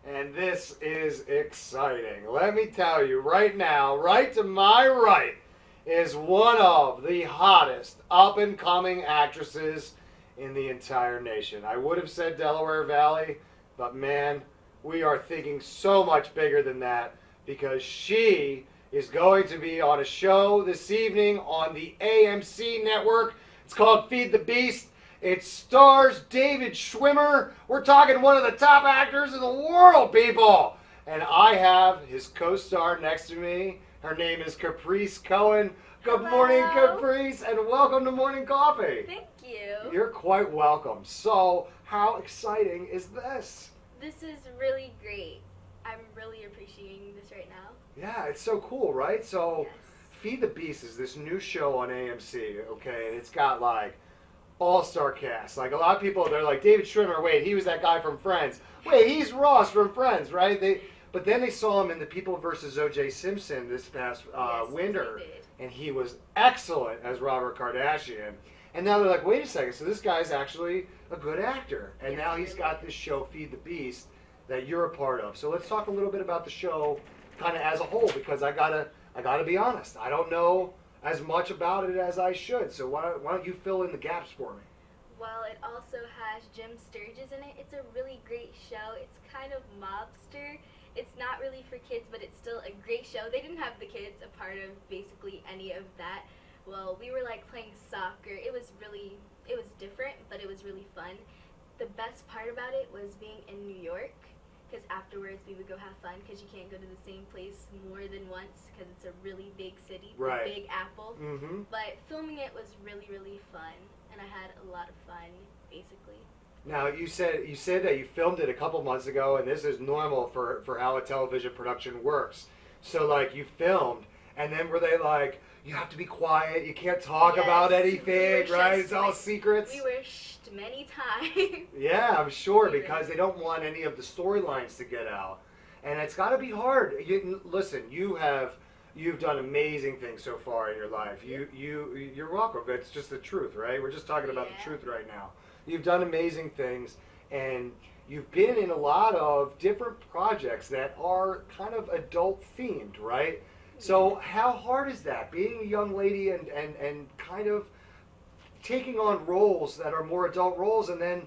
and this is exciting. Let me tell you right now, right to my right is one of the hottest up-and-coming actresses in the entire nation. I would have said Delaware Valley, but man, we are thinking so much bigger than that because she is going to be on a show this evening on the AMC network. It's called Feed the Beast. It stars David Schwimmer. We're talking one of the top actors in the world, people. And I have his co-star next to me. Her name is Caprice Cowan. Good morning, Caprice, and welcome to Morning Coffee. Thank you. You're quite welcome. So, how exciting is this? This is really great. I'm really appreciating this right now. Yeah, it's so cool, right? So, Yes. Feed the Beast is this new show on AMC, okay? And it's got like all-star cast. Like a lot of people, they're like, David Schwimmer, wait, he was that guy from Friends. Wait, he's Ross from Friends, right? But then they saw him in The People vs. O.J. Simpson this past Yes, winter, they did. and he was excellent as Robert Kardashian. And now they're like, wait a second, so this guy's actually a good actor. And Yes, now he he's really got is. this show, Feed the Beast, that you're a part of. So let's talk a little bit about the show kind of as a whole, because I gotta be honest. I don't know as much about it as I should. So why don't you fill in the gaps for me? Well, it also has Jim Sturgis in it. It's a really great show. It's kind of mobster. It's not really for kids, but it's still a great show. They didn't have the kids a part of basically any of that. Well, we were like playing soccer. It was different, but it was really fun. The best part about it was being in New York, because afterwards we would go have fun, because you can't go to the same place more than once, because it's a really big city, Right. the Big Apple. Mm-hmm. But filming it was really, really fun, and I had a lot of fun, basically. Now you said that you filmed it a couple months ago, and this is normal for how a television production works. So like you filmed, and then were they like, you have to be quiet, you can't talk Yes, about we anything, were right? just It's all like- secrets. We were shh many times. Yeah, I'm sure, We because really- they don't want any of the storylines to get out, and it's got to be hard. Listen, you've done amazing things so far in your life. You're welcome. It's just the truth, right? We're just talking about the Yeah. truth right now. You've done amazing things, and you've been in a lot of different projects that are kind of adult themed, right? So how hard is that, being a young lady and kind of taking on roles that are more adult roles, and then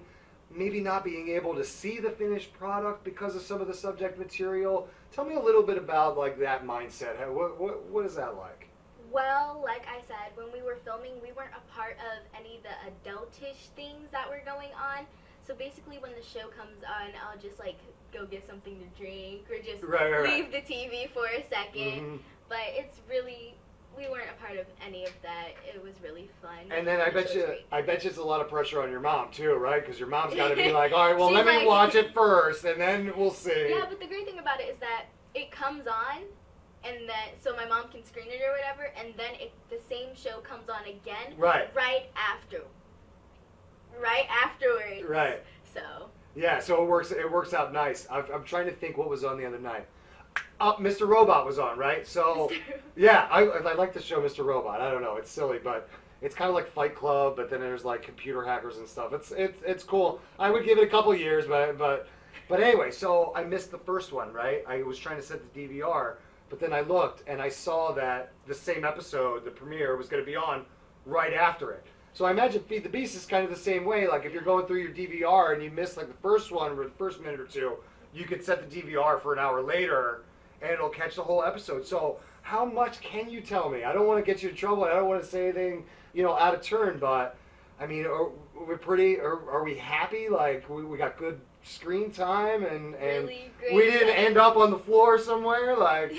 maybe not being able to see the finished product because of some of the subject material? Tell me a little bit about like that mindset. What is that like? Well, like I said, when we were filming, we weren't a part of any of the adultish things that were going on. So basically, when the show comes on, I'll just like go get something to drink or just Right. leave the TV for a second. Mhm. But it's really, we weren't a part of any of that. It was really fun. And then I The bet show's you, great. it's a lot of pressure on your mom too, right? Because your mom's got to be like, all right, well, She's let me like- watch it first, and then we'll see. Yeah, but the great thing about it is that it comes on, and then so my mom can screen it or whatever, and then the same show comes on again Right. right afterwards. Right. So Yeah, so it works out nice. I'm trying to think what was on the other night. Mr. Robot was on, right? So yeah, I like the show Mr. Robot. I don't know, it's silly, but it's kind of like Fight Club, but then there's like computer hackers and stuff. It's cool. I would give it a couple years, but anyway. So I missed the first one, right? I was trying to set the DVR, but then I looked and I saw that the same episode, the premiere, was going to be on right after it. So I imagine Feed the Beast is kind of the same way. Like if you're going through your DVR and you miss like the first one or the first minute or two, you could set the DVR for an hour later and it'll catch the whole episode. So how much can you tell me? I don't want to get you in trouble. I don't want to say anything, out of turn, but I mean, are we happy? Like we got good screen time and really great. we didn't end up on the floor somewhere like.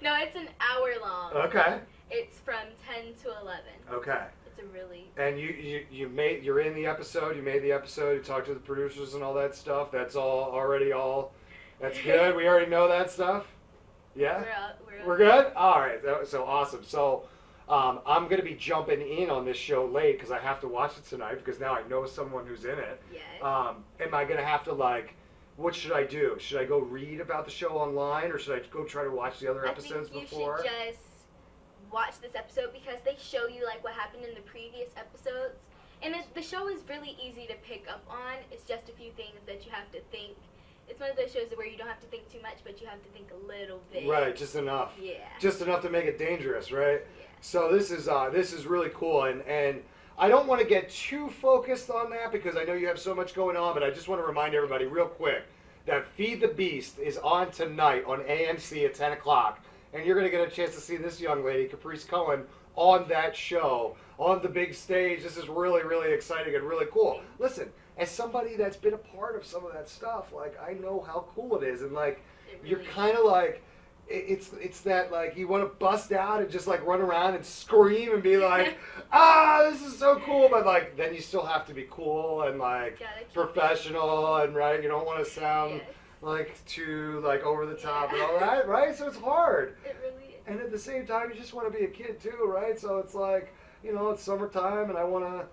No, it's an hour long. Okay. It's from 10 to 11. Okay. It's a really. And you're in the episode. You made the episode. You talked to the producers and all that stuff. That's all. That's good. We already know that stuff. Yeah. We're good. All right. So awesome. So I'm gonna be jumping in on this show late because I have to watch it tonight because now I know someone who's in it. Yes. Am I gonna have to like? What should I do? Should I go read about the show online, or should I go try to watch the other episodes I think before? you should just watch this episode because they show you like what happened in the previous episodes, and the show is really easy to pick up on. It's just a few things that you have to think. it's one of those shows where you don't have to think too much, but you have to think a little bit. Right, just enough. Yeah. Just enough to make it dangerous, right? Yeah. So this is really cool, and I don't want to get too focused on that because I know you have so much going on, but I just want to remind everybody real quick that Feed the Beast is on tonight on AMC at 10 o'clock, and you're going to get a chance to see this young lady, Caprice Cowan, on that show, on the big stage. This is really, really exciting and really cool. Listen, as somebody that's been a part of some of that stuff, like, I know how cool it is, and like, you're kind of like, it's that, like, you want to bust out and just like run around and scream and be like, this is so cool, but like then you still have to be cool and like professional and right, you don't want to sound like too like over the top and all that, right? So it's hard. It really is. And at the same time, you just want to be a kid too, right? So it's like, you know, it's summertime and I want to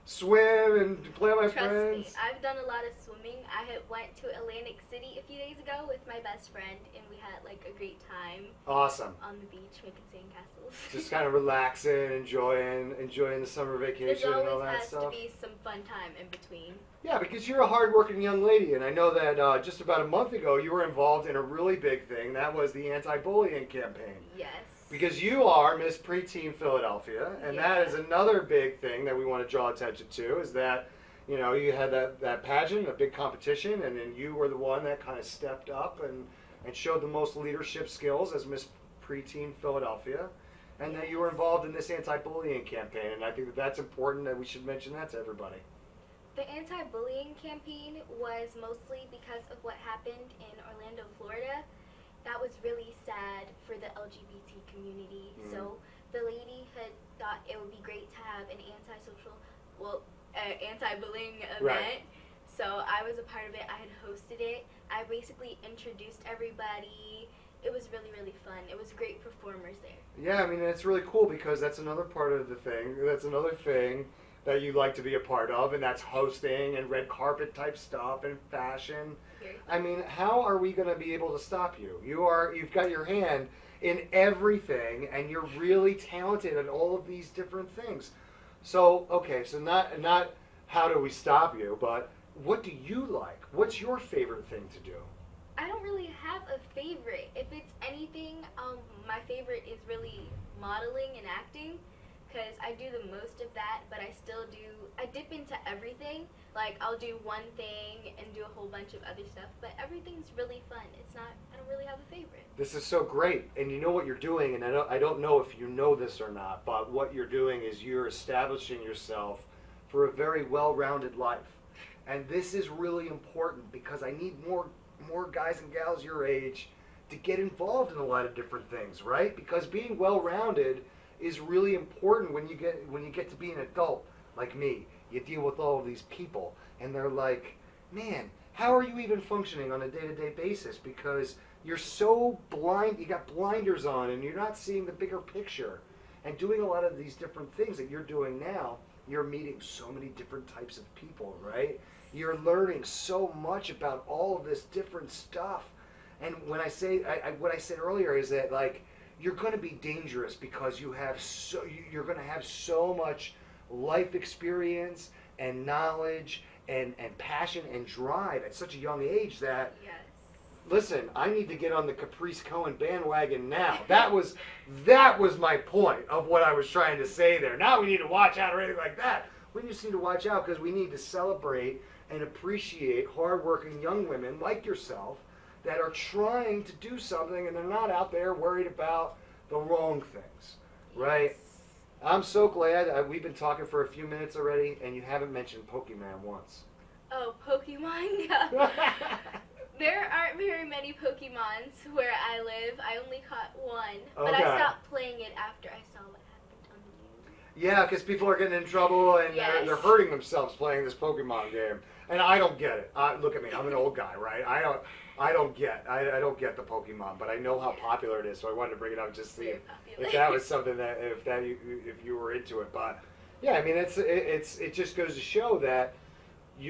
swim and play with my friends. Trust me, I've done a lot of swimming. I had went to Atlantic City a few days ago with my best friend, and we had like a great time. Awesome. On the beach, making sandcastles. Just kind of relaxing, enjoying the summer vacation and all that stuff. There always has to be some fun time in between. Yeah, because you're a hard-working young lady, and I know that just about a month ago you were involved in a really big thing. That was the anti-bullying campaign. Yes. Because you are Miss Preteen Philadelphia, and that is another big thing that we want to draw attention to, is that, you know, you had that pageant, a big competition, and then you were the one that kind of stepped up and showed the most leadership skills as Miss Preteen Philadelphia, and that you were involved in this anti-bullying campaign, and I think that that's important, that we should mention that to everybody. The anti-bullying campaign was mostly because of what happened in Orlando, Florida. That was really sad for the LGBT community. So the lady had thought it would be great to have an anti-bullying event. Right. So I was a part of it. I had hosted it. I basically introduced everybody. It was really, really fun. It was great performers there. Yeah, I mean, it's really cool because that's another part of the thing. That's another thing that you like to be a part of, and that's hosting and red carpet type stuff and fashion. I mean, how are we going to be able to stop you? You've got your hand in everything, and you're really talented at all of these different things. So, okay, so not how do we stop you, but what do you like? What's your favorite thing to do? I don't really have a favorite. If it's anything, my favorite is really modeling and acting, because I do the most of that, but I dip into everything. Like, I'll do one thing and do a whole bunch of other stuff, but everything's really fun. I don't really have a favorite. This is so great, and you know what you're doing, and I don't know if you know this or not, but what you're doing is you're establishing yourself for a very well-rounded life. And this is really important because I need more guys and gals your age to get involved in a lot of different things, right? Because being well-rounded is really important when you get to be an adult like me. You deal with all of these people, and they're like, man, how are you even functioning on a day-to-day basis? Because you're so blind, you got blinders on, and you're not seeing the bigger picture. And doing a lot of these different things that you're doing now, you're meeting so many different types of people, right? You're learning so much about all of this different stuff. And when I say, what I said earlier is that, like, you're going to be dangerous because you're going to have so much life experience and knowledge and passion and drive at such a young age that, listen, I need to get on the Caprice Cowan bandwagon now. That was my point of what I was trying to say there. Now we need to watch out or anything like that. We just need to watch out because we need to celebrate and appreciate hardworking young women like yourself that are trying to do something and they're not out there worried about the wrong things, right? I'm so glad. We've been talking for a few minutes already, and you haven't mentioned Pokemon once. Oh, Pokemon? Yeah. There aren't very many Pokemons where I live. I only caught one, but I stopped playing it after I saw what happened on the news. Yeah, because people are getting in trouble, and they're hurting themselves playing this Pokemon game. And I don't get it. Look at me. I'm an old guy, right? I don't get the Pokemon, but I know how popular it is, so I wanted to bring it up just to see if that was something that if you were into it. But yeah, I mean it just goes to show that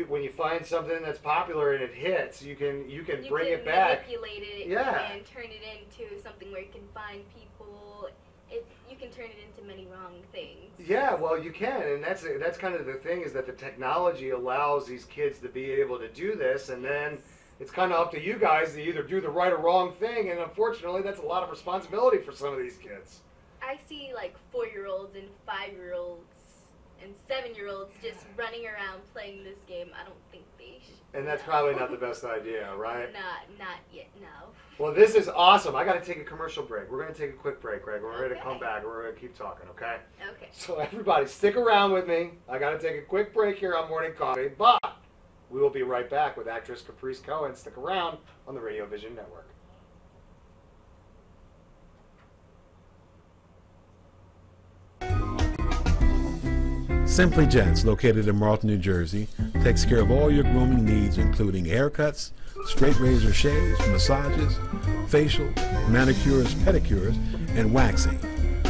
when you find something that's popular and it hits, you can bring it back, manipulate it, and turn it into something where you can find people. You can turn it into many wrong things. Yeah, well, you can, and that's kind of the thing, is that the technology allows these kids to be able to do this, and then it's kind of up to you guys to either do the right or wrong thing, and unfortunately, that's a lot of responsibility for some of these kids. I see like 4-year-olds and 5-year-olds and 7-year-olds just running around playing this game. I don't think they should. And that's probably not the best idea, right? Not yet, no. Well, this is awesome. I got to take a commercial break. We're going to take a quick break, Greg. We're ready to come back. We're going to keep talking, okay? Okay. So everybody, stick around with me. I got to take a quick break here on Morning Coffee, but we will be right back with actress Caprice Cowan. Stick around on the Radio Vision Network. Simply Gents, located in Marlton, New Jersey, takes care of all your grooming needs, including haircuts, straight razor shaves, massages, facial, manicures, pedicures, and waxing.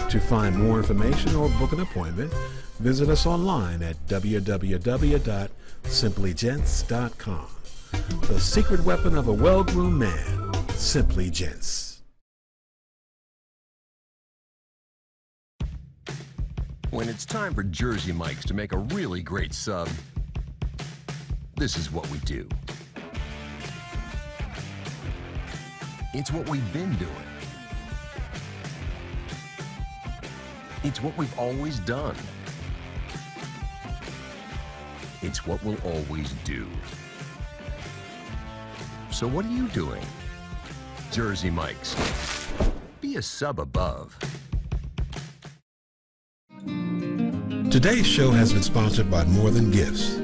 To find more information or book an appointment, visit us online at www.simplygents.com. The secret weapon of a well-groomed man, Simply Gents. When it's time for Jersey Mike's to make a really great sub, this is what we do. It's what we've been doing. It's what we've always done. It's what we'll always do. So what are you doing? Jersey Mike's. Be a sub above. Today's show has been sponsored by More Than Gifts.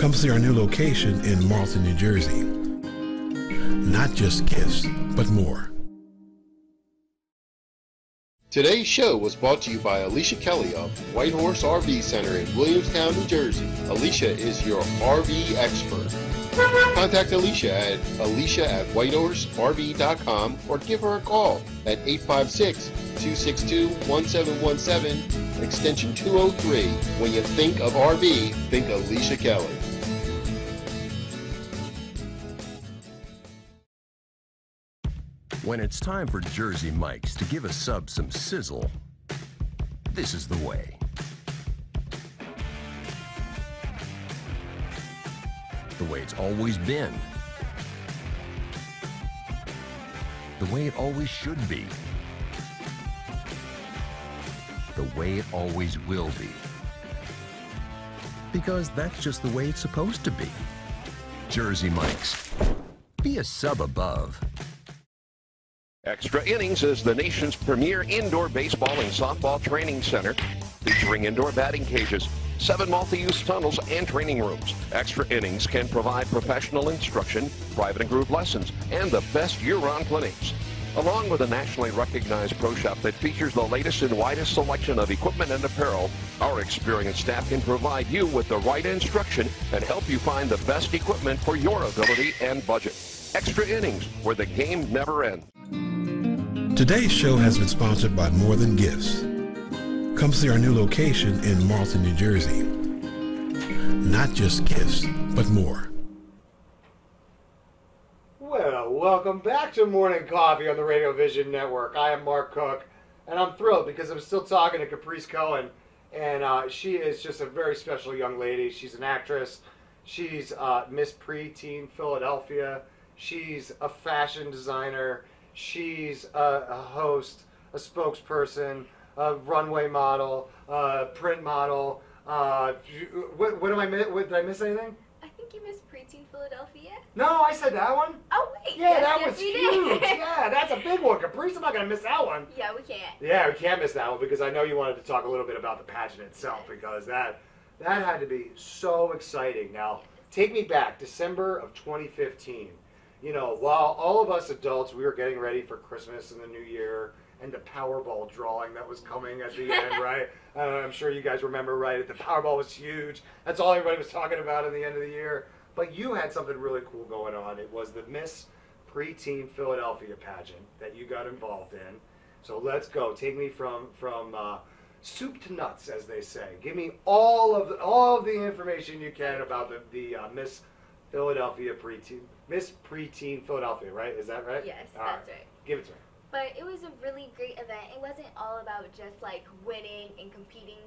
Come see our new location in Marlton, New Jersey. Not just gifts, but more. Today's show was brought to you by Alicia Kelly of White Horse RV Center in Williamstown, New Jersey. Alicia is your RV expert. Contact Alicia at alicia@whitehorserv.com or give her a call at 856-262-1717, extension 203. When you think of RV, think Alicia Kelly. When it's time for Jersey Mike's to give a sub some sizzle, this is the way. The way it's always been. The way it always should be. The way it always will be. Because that's just the way it's supposed to be. Jersey Mike's. Be a sub above. Extra Innings is the nation's premier indoor baseball and softball training center, featuring indoor batting cages, 7 multi-use tunnels, and training rooms. Extra Innings can provide professional instruction, private and group lessons, and the best year-round clinics. Along with a nationally recognized pro shop that features the latest and widest selection of equipment and apparel, our experienced staff can provide you with the right instruction and help you find the best equipment for your ability and budget. Extra Innings, where the game never ends. Today's show has been sponsored by More Than Gifts. Come see our new location in Marlton, New Jersey. Not just gifts, but more. Well, welcome back to Morning Coffee on the Radio Vision Network. I am Mark Cook, and I'm thrilled because I'm still talking to Caprice Cowan, and she is just a very special young lady. She's an actress. She's Miss Preteen Philadelphia. She's a fashion designer. She's a host, a spokesperson, a runway model, print model. What am I miss? Did I miss anything? I think you missed Preteen Philadelphia. No, I said that one. Oh wait. Yeah, yes, that yes, was we huge. did. Yeah, that's a big one. Caprice, I'm not going to miss that one. Yeah, we can't. Yeah, we can't miss that one because I know you wanted to talk a little bit about the pageant itself because that had to be so exciting. Now, take me back, December of 2015. You know, while all of us adults, we were getting ready for Christmas and the New Year and the Powerball drawing that was coming at the end, right? I'm sure you guys remember, right? The Powerball was huge. That's all everybody was talking about at the end of the year. But you had something really cool going on. It was the Miss Preteen Philadelphia pageant that you got involved in. So let's go. Take me from soup to nuts, as they say. Give me all of the information you can about the Miss Philadelphia Preteen. Miss Preteen Philadelphia, right? Is that right? Yes, all that's right. Give it to me. But it was a really great event. It wasn't all about just like winning and competing.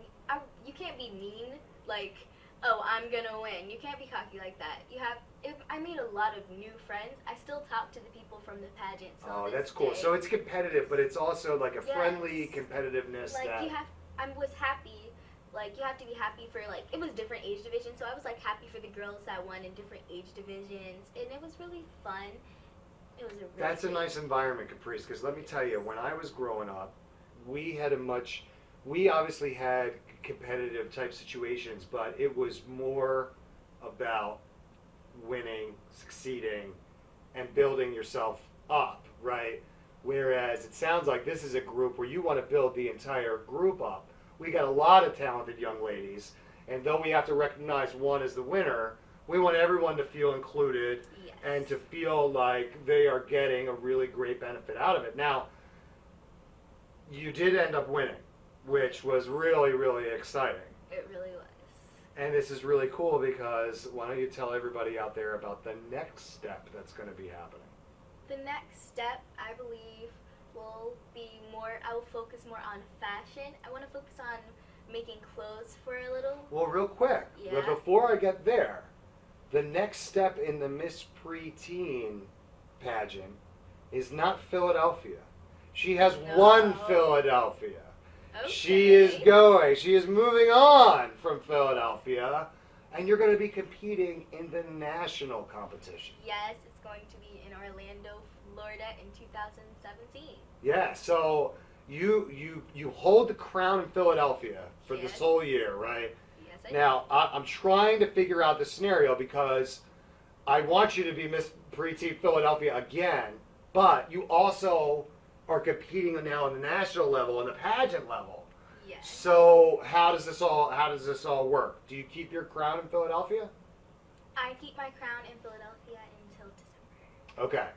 You can't be mean. Like, oh, I'm gonna win. You can't be cocky like that. You have. If I made a lot of new friends, I still talk to the people from the pageant. Oh, that's cool. So it's competitive, but it's also like a friendly competitiveness. Like that you have. I was happy. Like you have to be happy for like it was different age divisions, so I was like happy for the girls that won in different age divisions, and it was really fun. It was a really That's a nice environment, Caprice, because let me tell you, when I was growing up, we obviously had competitive type situations, but it was more about winning, succeeding, and building yourself up, right? Whereas it sounds like this is a group where you want to build the entire group up. We got a lot of talented young ladies, and though we have to recognize one as the winner, we want everyone to feel included and to feel like they are getting a really great benefit out of it. Now, you did end up winning, which was really, really exciting. It really was. And this is really cool because why don't you tell everybody out there about the next step that's going to be happening? The next step, I believe, will be more, I will focus more on fashion. I want to focus on making clothes for a little. Well, real quick, but before I get there, the next step in the Miss Preteen pageant is not Philadelphia. She has won Philadelphia. Okay. She is moving on from Philadelphia, and you're going to be competing in the national competition. Yes, it's going to be in Orlando, Florida in 2017. Yeah, so you hold the crown in Philadelphia for this whole year, right? Now, I'm trying to figure out the scenario because I want you to be Miss Preteen Philadelphia again, but you also are competing now on the national level and the pageant level. Yes. So how does this all work? Do you keep your crown in Philadelphia? I keep my crown in Philadelphia until December. Okay.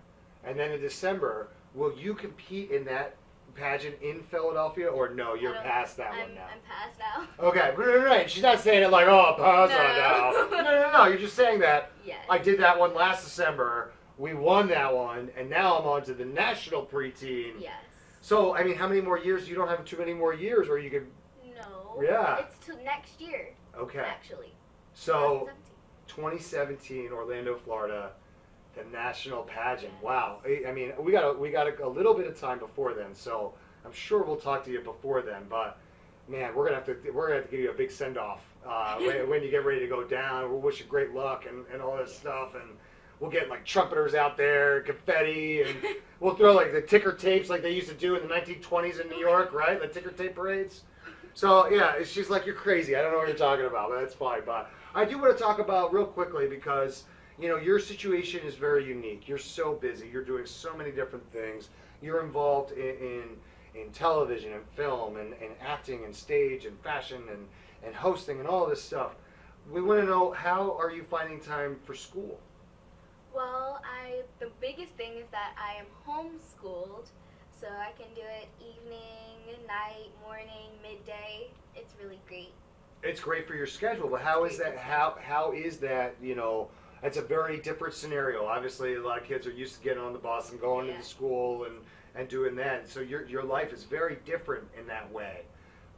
And then in December, will you compete in that pageant in Philadelphia, or no, you're past that one now? I'm past now. Okay, right. She's not saying it like, oh, pass on now. No. You're just saying that. Yes. I did that one last December. We won that one, and now I'm on to the national preteen. Yes. So, I mean, how many more years? You don't have too many more years, or you could. No. Yeah. It's till next year. Okay. Actually. So, 2017, Orlando, Florida. The national pageant. Wow. I mean, we got a little bit of time before then, so I'm sure we'll talk to you before then. But man, we're gonna have to give you a big send off when you get ready to go down. We'll wish you great luck and all this stuff, and we'll get like trumpeters out there, confetti, and we'll throw like the ticker tapes like they used to do in the 1920s in New York, right? The ticker tape parades. So yeah, she's like, you're crazy. I don't know what you're talking about, but that's fine. But I do want to talk about real quickly because. You know, your situation is very unique. You're so busy. You're doing so many different things. You're involved in television and film and acting and stage and fashion and hosting and all this stuff. We want to know, how are you finding time for school? Well, the biggest thing is that I am homeschooled, so I can do it evening, night, morning, midday. It's really great. It's great for your schedule, but how is that? How is that? You know. It's a very different scenario. Obviously, a lot of kids are used to getting on the bus and going to the school and doing that. So your life is very different in that way.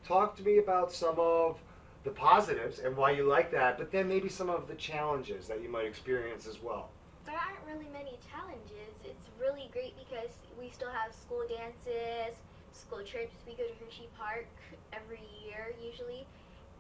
Talk to me about some of the positives and why you like that, but then maybe some of the challenges that you might experience as well. There aren't really many challenges. It's really great because we still have school dances, school trips. We go to Hershey Park every year usually.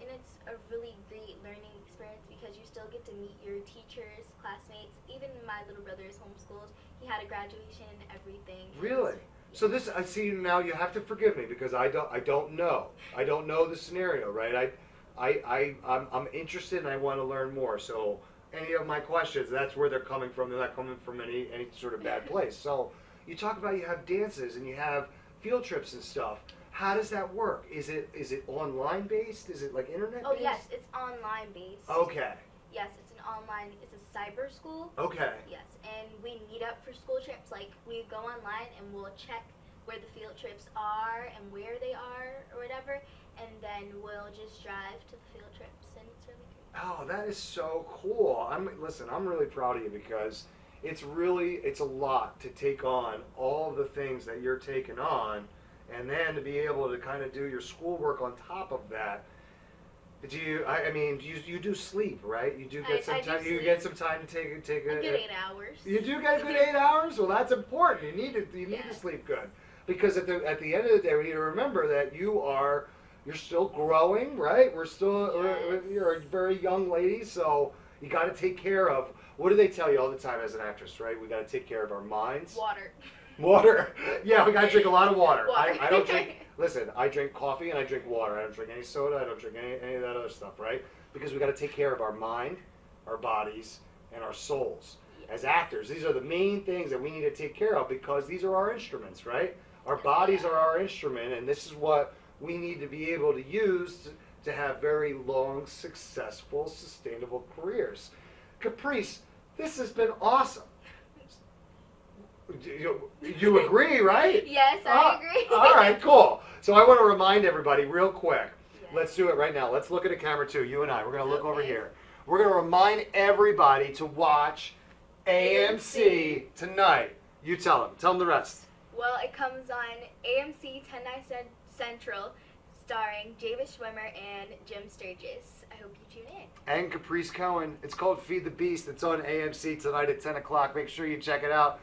And it's a really great learning experience because you still get to meet your teachers, classmates. Even my little brother is homeschooled. He had a graduation and everything. Really? So this, I see now. You have to forgive me because I don't know. I don't know the scenario, right? I'm interested and I want to learn more. So any of my questions, that's where they're coming from. They're not coming from any sort of bad place. So you talk about you have dances and you have field trips and stuff. How does that work? Is it online based? Is it like internet based? Oh yes, it's online based. Okay. Yes, it's it's a cyber school. Okay. Yes, and we meet up for school trips. Like we go online and we'll check where the field trips are and where they are or whatever, and then we'll just drive to the field trips, and it's really great. Oh, that is so cool. Listen, I'm really proud of you because it's a lot to take on all the things that you're taking on. And then to be able to kind of do your schoolwork on top of that, Do you? I mean, you do sleep, right? You do get some I do time. You sleep. get some time to take A good 8 hours. You do get a good 8 hours. Well, that's important. You need to sleep good, because at the end of the day, we need to remember that you're still growing, right? You're a very young lady, so you got to take care of. What do they tell you all the time as an actress, right? We got to take care of our minds. Water. Water. Yeah, we got to drink a lot of water. Water. I don't drink. Listen, I drink coffee and I drink water. I don't drink any soda. I don't drink any of that other stuff, right? Because we got to take care of our mind, our bodies, and our souls. As actors, these are the main things that we need to take care of, because these are our instruments, right? Our bodies are our instrument, and this is what we need to be able to use to have very long, successful, sustainable careers. Caprice, this has been awesome. You agree, right? Yes, I agree. All right, cool. So I want to remind everybody real quick. Yes. Let's do it right now. Let's look at a camera too, you and I. We're going to look over Okay. here. We're going to remind everybody to watch AMC tonight. You tell them. Tell them the rest. Well, it comes on AMC 10/9 Central, starring Javis Schwimmer and Jim Sturgis. I hope you tune in. And Caprice Cowan. It's called Feed the Beast. It's on AMC tonight at 10 o'clock. Make sure you check it out.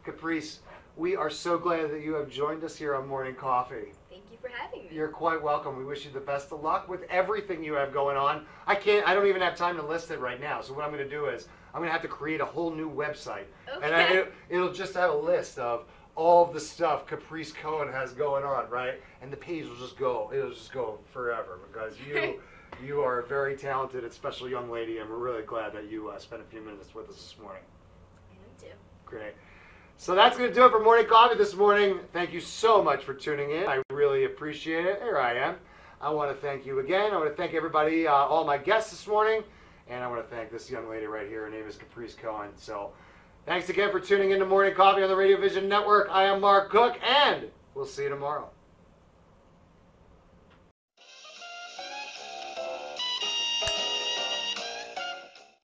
Caprice, we are so glad that you have joined us here on Morning Coffee. Thank you for having me. You're quite welcome. We wish you the best of luck with everything you have going on. I don't even have time to list it right now. So what I'm going to do is I'm going to have to create a whole new website. Okay. And it'll just have a list of all of the stuff Caprice Cowan has going on, right? And the page will just go, it'll just go forever, because you are a very talented and special young lady, and we're really glad that you spent a few minutes with us this morning. I am too. Great. So that's going to do it for Morning Coffee this morning. Thank you so much for tuning in. I really appreciate it. Here I am. I want to thank you again. I want to thank everybody, all my guests this morning. And I want to thank this young lady right here. Her name is Caprice Cowan. So thanks again for tuning in to Morning Coffee on the Radio Vision Network. I am Mark Cook, and we'll see you tomorrow.